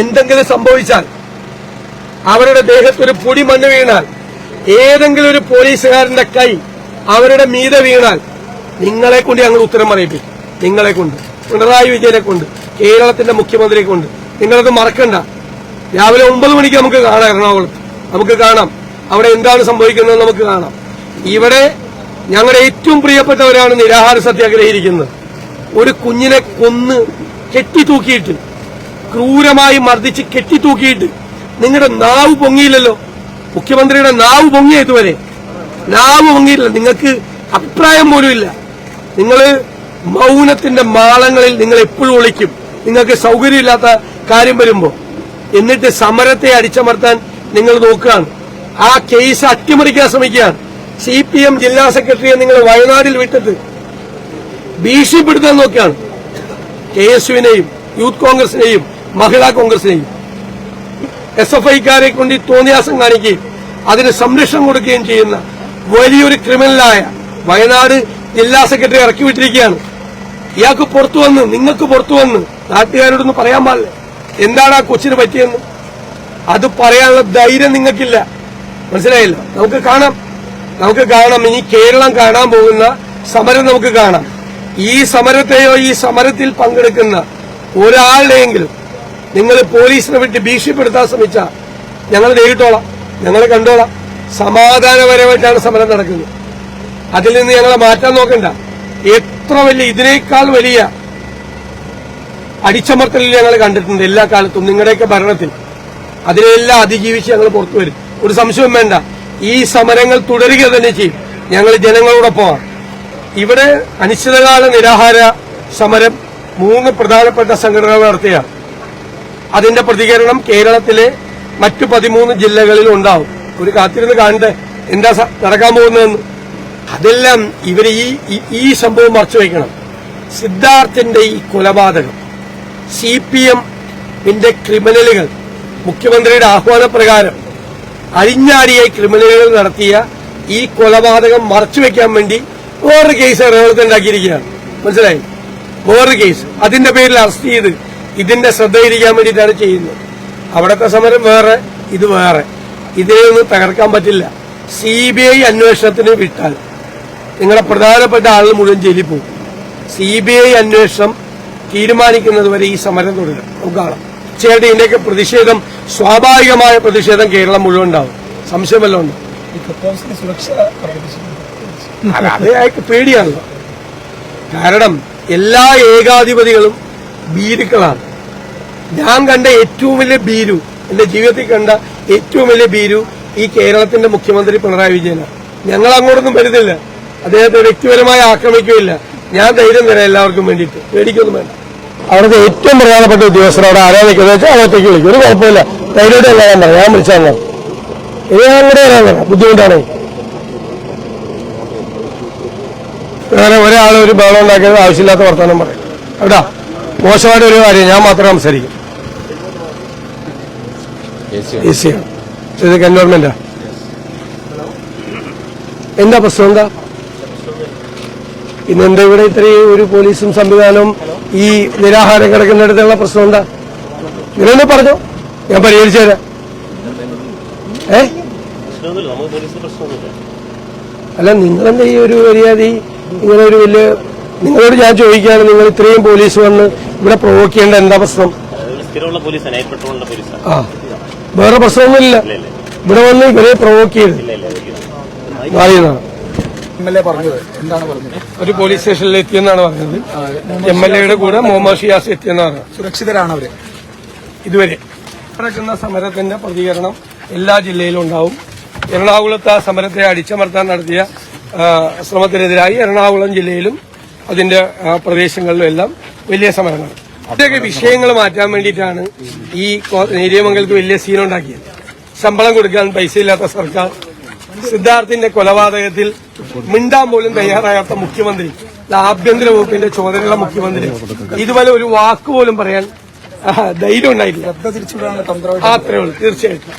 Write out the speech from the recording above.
എന്തെങ്കിലും സംഭവിച്ചാൽ, അവരുടെ ദേഹത്തൊരു പൊടി മണ്ണ് വീണാൽ, ഏതെങ്കിലും ഒരു പോലീസുകാരന്റെ കൈ അവരുടെ മീതെ വീണാൽ നിങ്ങളെ കൊണ്ട് ഞങ്ങൾ ഉത്തരം പറയിപ്പിക്കും. നിങ്ങളെ കൊണ്ട്, പിണറായി വിജയനെ കൊണ്ട്, കേരളത്തിന്റെ മുഖ്യമന്ത്രിയെ കൊണ്ട്. നിങ്ങളത് മറക്കണ്ട. രാവിലെ 9 മണിക്ക് നമുക്ക് കാണാം എറണാകുളത്ത്. നമുക്ക് കാണാം അവിടെ എന്താണ് സംഭവിക്കുന്നത്. നമുക്ക് കാണാം. ഇവിടെ ഞങ്ങളുടെ ഏറ്റവും പ്രിയപ്പെട്ടവരാണ് നിരാഹാര സത്യാഗ്രഹം ഇരിക്കുന്നത്. ഒരു കുഞ്ഞിനെ കൊന്ന് കെട്ടിത്തൂക്കിയിട്ട്, ക്രൂരമായി മർദ്ദിച്ച് കെട്ടിത്തൂക്കിയിട്ട് നിങ്ങളുടെ നാവ് പൊങ്ങിയില്ലല്ലോ. മുഖ്യമന്ത്രിയുടെ നാവ് പൊങ്ങിയ ഇതുവരെ നാവ് പൊങ്ങിയില്ല. നിങ്ങൾക്ക് അഭിപ്രായം പോലും ഇല്ല. നിങ്ങൾ മൗനത്തിന്റെ മാളങ്ങളിൽ നിങ്ങൾ എപ്പോഴും ഒളിക്കും, നിങ്ങൾക്ക് സൗകര്യമില്ലാത്ത കാര്യം വരുമ്പോ. എന്നിട്ട് സമരത്തെ അടിച്ചമർത്താൻ നിങ്ങൾ നോക്കുകയാണ്. ആ കേസ് അട്ടിമറിക്കാൻ ശ്രമിക്കുകയാണ്. CPM ജില്ലാ സെക്രട്ടറിയെ നിങ്ങൾ വയനാട്ടിൽ വിട്ടിട്ട് ഭീഷണിപ്പെടുത്താൻ നോക്കുകയാണ്. KSUവിനെയും യൂത്ത് കോൺഗ്രസിനെയും മഹിളാ കോൺഗ്രസിനെയും SFIക്കാരെ കൊണ്ട് തോന്നിയാസം കാണിക്കുകയും അതിന് സംരക്ഷണം കൊടുക്കുകയും ചെയ്യുന്ന വലിയൊരു ക്രിമിനലായ വയനാട് ജില്ലാ സെക്രട്ടറി ഇറക്കി വിട്ടിരിക്കുകയാണ്. ഇയാൾക്ക് പുറത്തു വന്ന്, നിങ്ങൾക്ക് പുറത്തു വന്ന് നാട്ടുകാരോടൊന്ന് പറയാൻ പാടില്ല എന്താണ് ആ കൊച്ചിന് പറ്റിയെന്ന്. അത് പറയാനുള്ള ധൈര്യം നിങ്ങൾക്കില്ല. മനസ്സിലായില്ല? നമുക്ക് കാണാം. ഇനി കേരളം കാണാൻ പോകുന്ന സമരം നമുക്ക് കാണാം. ഈ സമരത്തെയോ ഈ സമരത്തിൽ പങ്കെടുക്കുന്ന ഒരാളുടെയെങ്കിലും നിങ്ങൾ പോലീസിനെ വിട്ട് ഭീഷണിപ്പെടുത്താൻ ശ്രമിച്ചാൽ ഞങ്ങൾ നേരിട്ടോളാം, ഞങ്ങൾ കണ്ടോളാം. സമാധാനപരമായിട്ടാണ് സമരം നടക്കുന്നത്. അതിൽ നിന്ന് ഞങ്ങളെ മാറ്റാൻ നോക്കണ്ട. എത്ര വലിയ, ഇതിനേക്കാൾ വലിയ അടിച്ചമർത്തലിൽ ഞങ്ങൾ കണ്ടിട്ടുണ്ട് എല്ലാ കാലത്തും നിങ്ങളുടെയൊക്കെ ഭരണത്തിൽ. അതിനെല്ലാം അതിജീവിച്ച് ഞങ്ങൾ പുറത്തു വരും. ഒരു സംശയവും വേണ്ട. ഈ സമരങ്ങൾ തുടരുക തന്നെ ചെയ്യും. ഞങ്ങൾ ജനങ്ങളോടൊപ്പമാണ്. ഇവിടെ അനിശ്ചിതകാല നിരാഹാര സമരം 3 പ്രധാനപ്പെട്ട സംഘടനകൾ നടത്തുകയാണ്. അതിന്റെ പ്രതികരണം കേരളത്തിലെ മറ്റു 13 ജില്ലകളിൽ ഉണ്ടാവും. ഒരു കാത്തിരുന്ന് കാണട്ടെ എന്താ നടക്കാൻ പോകുന്നതെന്ന്. അതെല്ലാം ഇവർ ഈ സംഭവം മറച്ചുവെക്കണം. സിദ്ധാർത്ഥിന്റെ ഈ കൊലപാതകം, CPM-ന്റെ ക്രിമിനലുകൾ മുഖ്യമന്ത്രിയുടെ ആഹ്വാനപ്രകാരം അഴിഞ്ഞാടിയ ക്രിമിനലുകൾ നടത്തിയ ഈ കൊലപാതകം മറച്ചുവെക്കാൻ വേണ്ടി വേറൊരു കേസ് എറണാകുളത്ത് ഉണ്ടാക്കിയിരിക്കുകയാണ്. മനസ്സിലായി? വേറൊരു കേസ് അതിന്റെ പേരിൽ അറസ്റ്റ് ചെയ്ത് ഇതിന്റെ ശ്രദ്ധയിരിക്കാൻ വേണ്ടിയിട്ടാണ് ചെയ്യുന്നത്. അവിടുത്തെ സമരം വേറെ, ഇത് വേറെ. ഇതിനെയൊന്നും തകർക്കാൻ പറ്റില്ല. CBI അന്വേഷണത്തിന് വിട്ടാൽ നിങ്ങളുടെ പ്രധാനപ്പെട്ട ആളുകൾ മുഴുവൻ ജയിലിൽ പോകും. CBI അന്വേഷണം തീരുമാനിക്കുന്നത് വരെ ഈ സമരം തുടരും. നമുക്ക് കാണാം. തീർച്ചയായിട്ടും ഇതിന്റെയൊക്കെ പ്രതിഷേധം, സ്വാഭാവികമായ പ്രതിഷേധം കേരളം മുഴുവൻ ഉണ്ടാവും. സംശയമല്ല ഉണ്ട്. അത് അയാൾക്ക് പേടിയാണല്ലോ. കാരണം എല്ലാ ഏകാധിപതികളും ഭീരുക്കളാണ്. ഞാൻ കണ്ട ഏറ്റവും വലിയ ഭീരു, എന്റെ ജീവിതത്തിൽ കണ്ട ഏറ്റവും വലിയ ഭീരു ഈ കേരളത്തിന്റെ മുഖ്യമന്ത്രി പിണറായി വിജയനാണ്. ഞങ്ങൾ അങ്ങോട്ടൊന്നും വരുന്നില്ല, അദ്ദേഹത്തെ വ്യക്തിപരമായി ആക്രമിക്കുകയില്ല. ഞാൻ ധൈര്യം തരാം എല്ലാവർക്കും വേണ്ടിയിട്ട്, പേടിക്കൊന്നും വേണ്ട. അവിടുത്തെ ഏറ്റവും പ്രധാനപ്പെട്ട ഉദ്യോഗസ്ഥരോട് ആരാധിക്കുന്നത് വെച്ചാൽ അകത്തേക്ക് വിളിക്കും. ഒരു കുഴപ്പമില്ല, ധൈര്യമായിട്ട് എല്ലാം പറയാം. ഞാൻ വിളിച്ചാൽ ഇത് ഞാൻ കൂടെ വരാൻ പറയാം. ബുദ്ധിമുട്ടാണ്. വേറെ ഒരാൾ ഒരു ബഹളം ഉണ്ടാക്കിയത് ആവശ്യമില്ലാത്ത വർത്തമാനം പറയും. എവിടാ മോശമായിട്ട് ഒരു കാര്യം ഞാൻ മാത്രം സംസാരിക്കും. ഇത് ഗവൺമെന്റാ. എന്താ പ്രശ്നം? എന്താ ഇന്നെന്താ ഇവിടെ ഇത്രയും ഒരു പോലീസും സംവിധാനവും ഈ നിരാഹാരം കിടക്കുന്നിടത്തുള്ള പ്രശ്നം എന്താ? നിങ്ങളെന്നെ പറഞ്ഞോ, ഞാൻ പരിഹരിച്ചു തരാം. അല്ല, നിങ്ങളെന്താ ഈ ഒരു മര്യാദ ഇങ്ങനെ ഒരു വലിയ, നിങ്ങളോട് ഞാൻ ചോദിക്കുകയാണ്, നിങ്ങൾ ഇത്രയും പോലീസ് വന്ന് ഇവിടെ പ്രൊവോക്ക് ചെയ്യേണ്ട എന്താ പ്രശ്നം? ആ, വേറെ പ്രശ്നമൊന്നുമില്ല. ഇവിടെ വന്ന് ഇവരെ പ്രൊവോക്ക് ചെയ്ത് മാറിയതാണ്. ഒരു പോലീസ് സ്റ്റേഷനിൽ എത്തിയെന്നാണ് പറഞ്ഞത്. MLA-യുടെ കൂടെ മുഹമ്മദ് ഷിയാസ് എത്തിയെന്നാണ്. സുരക്ഷിതരാണ് അവര്. ഇതുവരെ നടക്കുന്ന സമരത്തിന്റെ പ്രതികരണം എല്ലാ ജില്ലയിലും ഉണ്ടാവും. എറണാകുളത്ത് ആ സമരത്തെ അടിച്ചമർത്താൻ നടത്തിയ ശ്രമത്തിനെതിരായി എറണാകുളം ജില്ലയിലും അതിന്റെ പ്രദേശങ്ങളിലും എല്ലാം വലിയ സമരങ്ങൾ. ഇതൊക്കെ വിഷയങ്ങൾ മാറ്റാൻ വേണ്ടിയിട്ടാണ് ഈ നേര്യമംഗലത്ത് വലിയ സീനുണ്ടാക്കിയത്. ശമ്പളം കൊടുക്കാൻ പൈസയില്ലാത്ത സർക്കാർ, സിദ്ധാർത്ഥിന്റെ കൊലപാതകത്തിൽ മിണ്ടാൻ പോലും തയ്യാറാകാത്ത മുഖ്യമന്ത്രി, ആഭ്യന്തര വകുപ്പിന്റെ ചുമതലയുള്ള മുഖ്യമന്ത്രി, ഇതുപോലെ ഒരു വാക്കുപോലും പറയാൻ ധൈര്യം ഉണ്ടായിട്ടില്ല. തിരിച്ചുവിടാനുള്ള തന്ത്രം അത്രേ ഉള്ളൂ. തീർച്ചയായിട്ടും